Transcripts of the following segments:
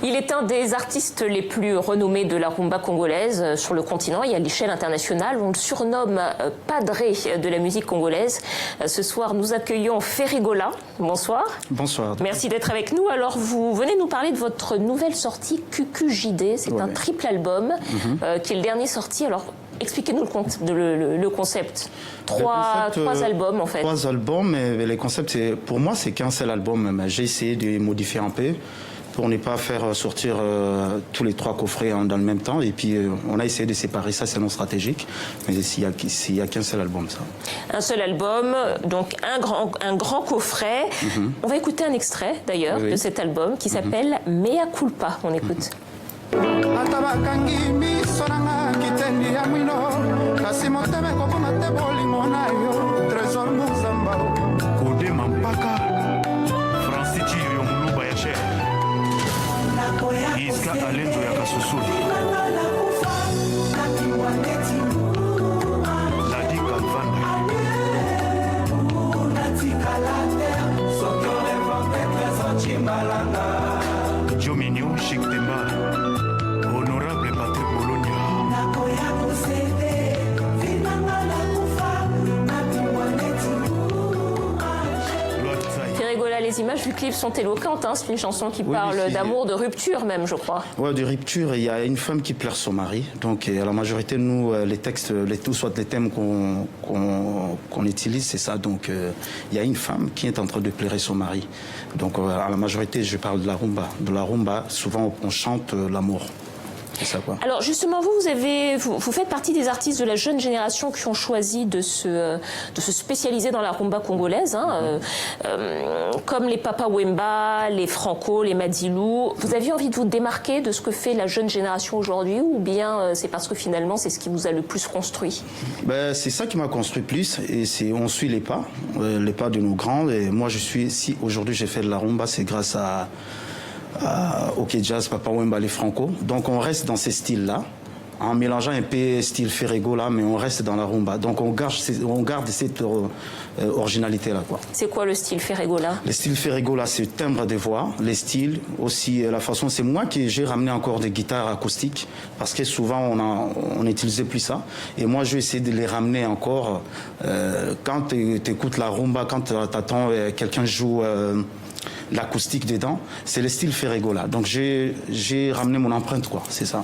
Il est un des artistes les plus renommés de la rumba congolaise sur le continent et à l'échelle internationale. On le surnomme padré de la musique congolaise. Ce soir, nous accueillons Ferregola. Bonsoir. Bonsoir. Merci d'être avec nous. Alors, vous venez nous parler de votre nouvelle sortie, QQJD. C'est un triple album qui est le dernier sorti. Alors, expliquez-nous le concept. Trois albums, en fait. 3 albums, mais les concepts, pour moi, c'est qu'un seul album. J'ai essayé de modifier un peu pour ne pas faire sortir tous les 3 coffrets dans le même temps. Et puis, on a essayé de séparer ça, c'est non stratégique. Mais il n'y a qu'un seul album, ça. Un seul album, donc un grand coffret. On va écouter un extrait, d'ailleurs, de cet album qui s'appelle Mea Culpa. On écoute. Les images du clip sont éloquentes, hein. C'est une chanson qui parle d'amour, de rupture même, je crois. Oui, de rupture. Il y a une femme qui pleure son mari. Donc, à la majorité, nous, les textes, soit les thèmes qu'on utilise, c'est ça. Donc, il y a une femme qui est en train de pleurer son mari. Donc, à la majorité, je parle de la rumba. De la rumba, souvent, on chante l'amour. Ça, quoi. Alors justement, vous faites partie des artistes de la jeune génération qui ont choisi de se spécialiser dans la rumba congolaise, hein, comme les Papa Wemba, les Franco, les Madilou. Vous aviez envie de vous démarquer de ce que fait la jeune génération aujourd'hui, ou bien c'est parce que finalement c'est ce qui vous a le plus construit? C'est ça qui m'a construit plus, et on suit les pas de nos grands. Et moi, si aujourd'hui j'ai fait de la rumba, c'est grâce à OK Jazz, Papa Wemba, les Franco. Donc on reste dans ces styles-là, en mélangeant un peu style Ferregola, mais on reste dans la rumba. Donc on garde cette originalité-là, quoi. C'est quoi le style Ferregola? Le style Ferregola, c'est le timbre de voix, les styles, aussi la façon. C'est moi qui j'ai ramené encore des guitares acoustiques, parce que souvent on n'utilisait plus ça. Et moi, je vais essayer de les ramener encore. Quand tu écoutes la rumba, quand tu attends quelqu'un joue l'acoustique dedans, c'est le style Ferregola. Donc j'ai ramené mon empreinte, quoi, c'est ça.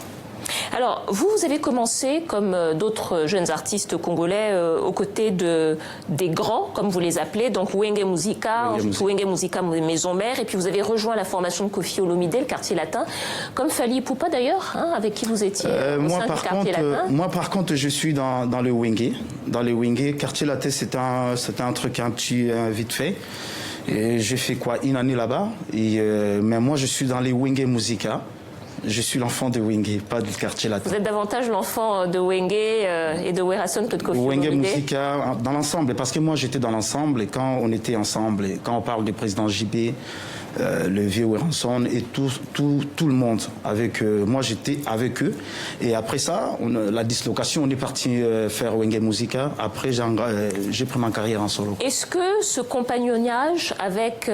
Alors, vous avez commencé, comme d'autres jeunes artistes congolais, aux côtés des grands, comme vous les appelez, donc Wenge Musica, Wenge Musica Maison Mère, et puis vous avez rejoint la formation de Koffi Olomidé, le Quartier Latin, comme Fally Ipupa d'ailleurs, hein, avec qui vous étiez au sein du Quartier Latin. Moi, par contre, je suis dans le Wenge. Dans le Wenge, Quartier Latin, c'était un truc un petit vite fait. Et j'ai fait une année là-bas. Mais moi, je suis dans les Wenge Musica. Je suis l'enfant de Wenge, pas du Quartier Latin. Vous êtes davantage l'enfant de Wenge et de Werason que de Koffi Olomidé. Wenge Musica, dans l'ensemble, parce que moi j'étais dans l'ensemble, et quand on était ensemble, et quand on parle du président JB, le vieux Werason et tout le monde avec moi j'étais avec eux, et après ça la dislocation, on est parti faire Wenge Musica. Après j'ai pris ma carrière en solo. Est-ce que ce compagnonnage avec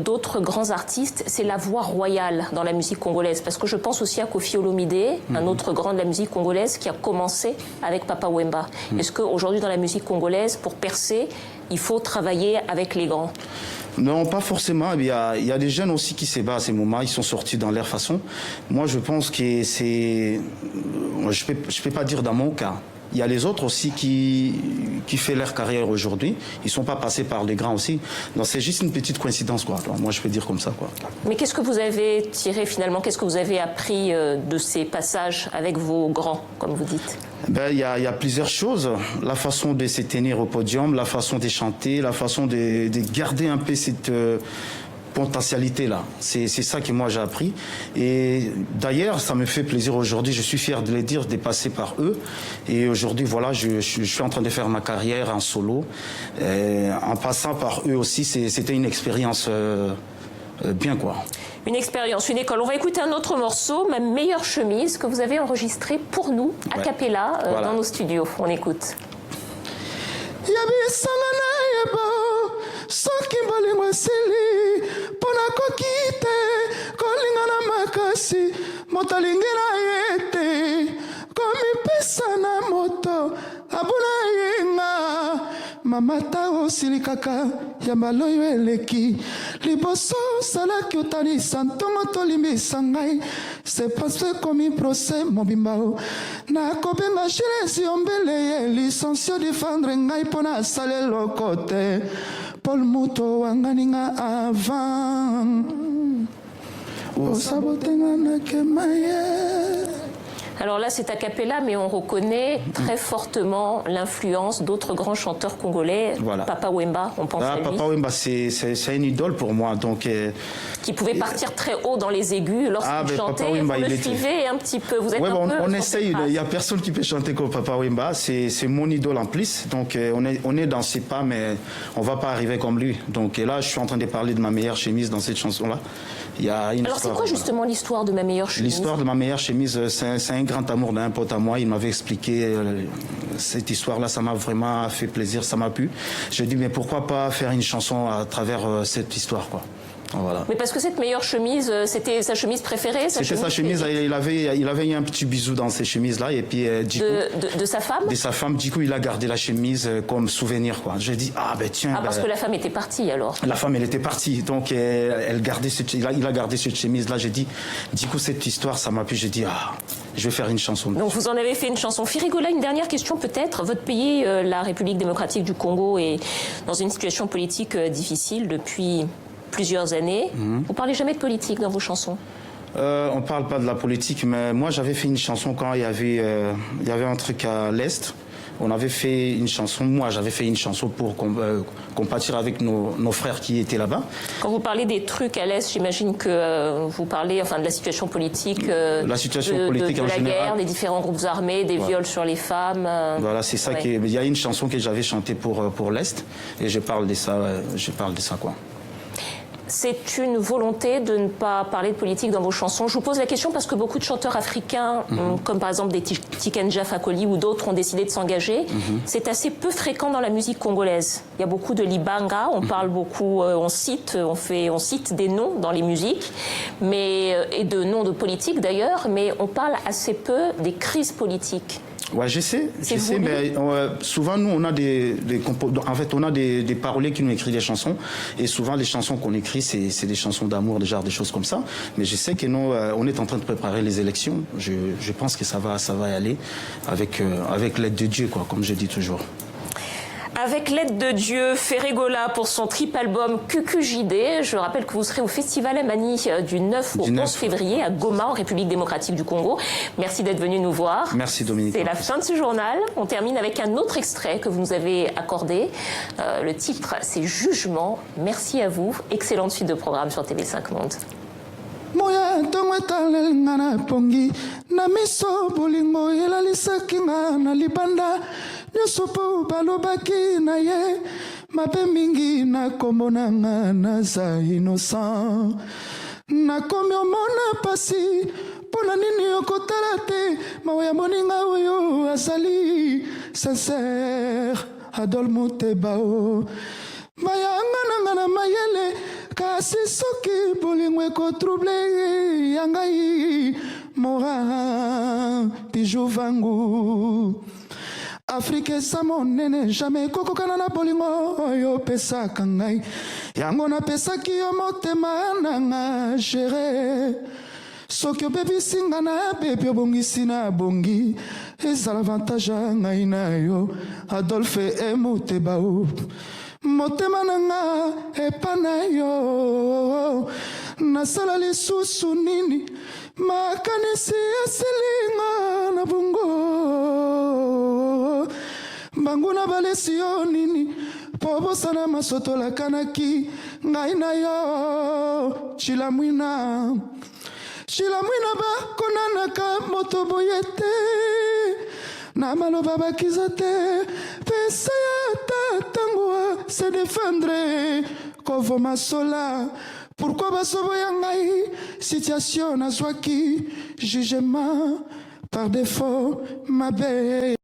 d'autres grands artistes, c'est la voie royale dans la musique congolaise? Parce que je pense aussi à Koffi Olomidé, un autre grand de la musique congolaise qui a commencé avec Papa Wemba. Est-ce qu'aujourd'hui dans la musique congolaise, pour percer, il faut travailler avec les grands? Non, pas forcément. Il y a des jeunes aussi qui se battent à ces moments. Ils sont sortis dans leur façon. Moi, je pense que c'est... Je peux pas dire dans mon cas. Il y a les autres aussi qui font leur carrière aujourd'hui. Ils ne sont pas passés par les grands aussi. Donc c'est juste une petite coïncidence, quoi. Donc, moi, je peux dire comme ça, quoi. Mais qu'est-ce que vous avez tiré finalement? Qu'est-ce que vous avez appris de ces passages avec vos grands, comme vous dites? Il y a plusieurs choses. La façon de se tenir au podium, la façon de chanter, la façon de garder un peu cette potentialité-là. C'est ça que moi j'ai appris. Et d'ailleurs, ça me fait plaisir aujourd'hui. Je suis fier de les dire, de passer par eux. Et aujourd'hui, voilà, je suis en train de faire ma carrière en solo. En passant par eux aussi, c'était une expérience bien, quoi. Une expérience, une école. On va écouter un autre morceau, Ma meilleure chemise, que vous avez enregistré pour nous, a cappella, dans nos studios. On écoute. soki bolingo esili mpona koki te kolingana kasi moto alingi na ye te komipesa na moto abuna yenga mama ta osilikaka ya maloyo eleki liboso osalaki otanisa ntongo tolimbisa ngai c'est parce que komi procès mobimba o nakobenga Jules Yombele ye licencio defendre ngai mpo na asala eloko te Paul Muto wanganinga avant osabotenga na kemaye. Alors là, c'est a cappella, mais on reconnaît très fortement l'influence d'autres grands chanteurs congolais. Voilà. Papa Wemba, on pense à lui. Papa Wemba, c'est une idole pour moi. Donc, qui pouvait partir très haut dans les aigus lorsqu'il chantait. Papa Wemba, vous le suivez un petit peu. Vous êtes un peu on essaye. Il n'y a personne qui peut chanter comme Papa Wemba. C'est mon idole en plus. Donc, on est dans ses pas, mais on ne va pas arriver comme lui. Donc là, je suis en train de parler de ma meilleure chemise dans cette chanson-là. Alors, c'est quoi justement l'histoire de ma meilleure chemise? L'histoire de ma meilleure chemise, c'est un grand amour d'un pote à moi. Il m'avait expliqué cette histoire-là. Ça m'a vraiment fait plaisir, ça m'a plu. Je dis, mais pourquoi pas faire une chanson à travers cette histoire, quoi. Voilà. Mais parce que cette meilleure chemise, c'était sa chemise préférée? C'était sa chemise, il avait eu un petit bisou dans ces chemises-là. Et puis, de sa femme? De sa femme, du coup, il a gardé la chemise comme souvenir, quoi. J'ai dit, ah ben tiens. Ah, parce que la femme était partie alors? La femme, elle était partie. Donc, il a gardé cette chemise-là. J'ai dit, du coup, cette histoire, ça m'a plu. J'ai dit, ah, je vais faire une chanson. Donc, vous en avez fait une chanson. Firigola, une dernière question peut-être. Votre pays, la République démocratique du Congo, est dans une situation politique difficile depuis plusieurs années. Vous ne parlez jamais de politique dans vos chansons? On ne parle pas de la politique, mais moi j'avais fait une chanson quand il y avait un truc à l'Est. On avait fait une chanson, moi j'avais fait une chanson pour compatir avec nos frères qui étaient là-bas. Quand vous parlez des trucs à l'Est, j'imagine que vous parlez de la situation politique, la situation politique de en la général. Guerre, des différents groupes armés, des viols sur les femmes. Voilà, c'est ça. Il y a une chanson que j'avais chantée pour l'Est et je parle de ça quoi. C'est une volonté de ne pas parler de politique dans vos chansons. Je vous pose la question parce que beaucoup de chanteurs africains, comme par exemple des Tikenja Fakoli ou d'autres, ont décidé de s'engager. C'est assez peu fréquent dans la musique congolaise. Il y a beaucoup de libanga, on parle beaucoup, on cite des noms dans les musiques, et de noms de politique d'ailleurs, mais on parle assez peu des crises politiques. Ouais, je sais, mais souvent nous on a des paroliers qui nous écrivent des chansons et souvent les chansons qu'on écrit c'est des chansons d'amour, des choses comme ça. Mais je sais que nous on est en train de préparer les élections. Je pense que ça va y aller avec l'aide de Dieu, quoi, comme je dis toujours. Avec l'aide de Dieu, Firigola pour son triple album QQJD. Je rappelle que vous serez au Festival Amani du 9 au 11 février à Goma, en République démocratique du Congo. Merci d'être venu nous voir. Merci Dominique. C'est la fin de ce journal. On termine avec un autre extrait que vous nous avez accordé. Le titre, c'est Jugement. Merci à vous. Excellente suite de programme sur TV5 Monde. Moya tongo etalel nga na pongi na miso bolingo elalisaki nga na libanda nyonso mpo balobaki na ye mabe mingi na kombo na nga naza innocent nakomi omona pasi mpo na nini okotala te mawa ya moninga oyo azali sincere Adol Muteba o mayanga nanga na mayele kasi soki bolingo ekotrouble ya ngai mora bijou vangu Afrika eza monene jamais ekokokana na bolingo oyo opesaka ngai yango napesaki yo motema nanga gere soki obebisi nga na bebi obongisi na bongi ezala avantage ngai na yo Adolphe Muteba o motema nanga epa na yo nasala lisusu nini makanisi esilinga na bongo banguna balesi yo nini po bosana masotolakanaki ngai na yo chilamwina bakonanaka moto boye te na maloba bakiza te pesa ya tatango se défendre kovoma sola pourquoi basoboya ngai situation nazwaki jugement par défaut mabe